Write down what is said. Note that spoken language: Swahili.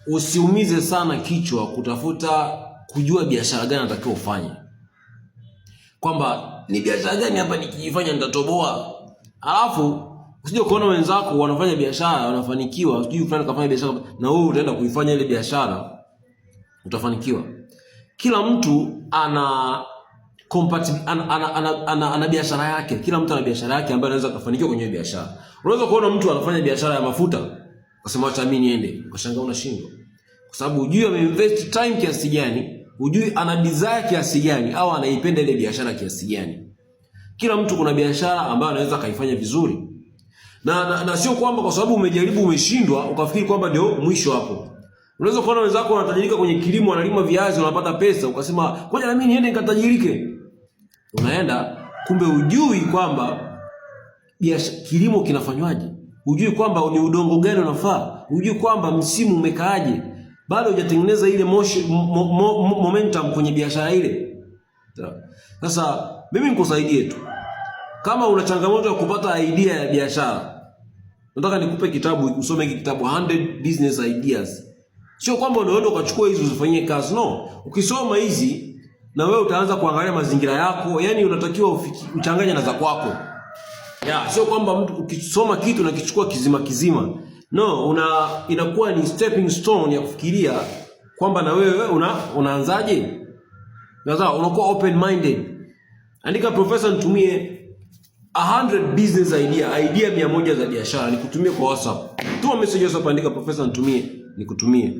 usiumize sana kichwa kutafuta kujua biashara gani unatakiwa ufanye. Kwamba ni biashara gani hapa nikijifanya nitatoboa. Alafu usije kuona wenzako wanafanya biashara wanafanikiwa, usije fulani kafanya biashara na wewe utaenda kuifanya ile biashara utafanikiwa. Kila mtu ana ana biashara yake. Kila mtu ana biashara yake ambayo anaweza kufanikiwa kwenye biashara. Unaweza kuona mtu anafanya biashara ya mafuta, ukasema acha mimi niende, ukashangaa unashindwa. Kwa sababu hujui ameinvest time kiasi gani, hujui ana desire kiasi gani au anaipenda ile biashara kiasi gani. Kila mtu kuna biashara ambayo anaweza kaifanya vizuri. Na sio kwamba kwa sababu umejaribu umeshindwa ukafikiri kwamba ndio mwisho hapo. Unaweza kuona wenzako wanatajirika kwenye kilimo, wanalima viazi wanapata pesa, ukasema ngoja na mimi niende nikatajirike. Unaenda kumbe hujui kwamba kilimo kinafanywaje. Hujui kwamba ni udongo gani unafaa. Hujui kwamba msimu umekaaje. Bado hujatengeneza ile momentum kwenye biashara ile. Sasa mimi nikusaidie tu. Kama una changamoto ya kupata idea ya biashara, nataka nikupe kitabu, usome hiki kitabu 100 Business Ideas. Sio kwamba unaenda ukachukua hizo uzifanyie kazi, no. Ukisoma hizi na wewe utaanza kuangalia mazingira yako, yani unatakiwa uchanganye na za kwako. Sio kwamba mtu ukisoma kitu na kichukua kizima. No, inakuwa ni stepping stone ya kufikiria kwamba na wewe unaanzaje? Sasa unakuwa open minded. Andika Professor nitumie 100 business idea 100 za biashara, nikutumie kwa WhatsApp. Tuma message WhatsApp, andika Professor nitumie, nikutumie.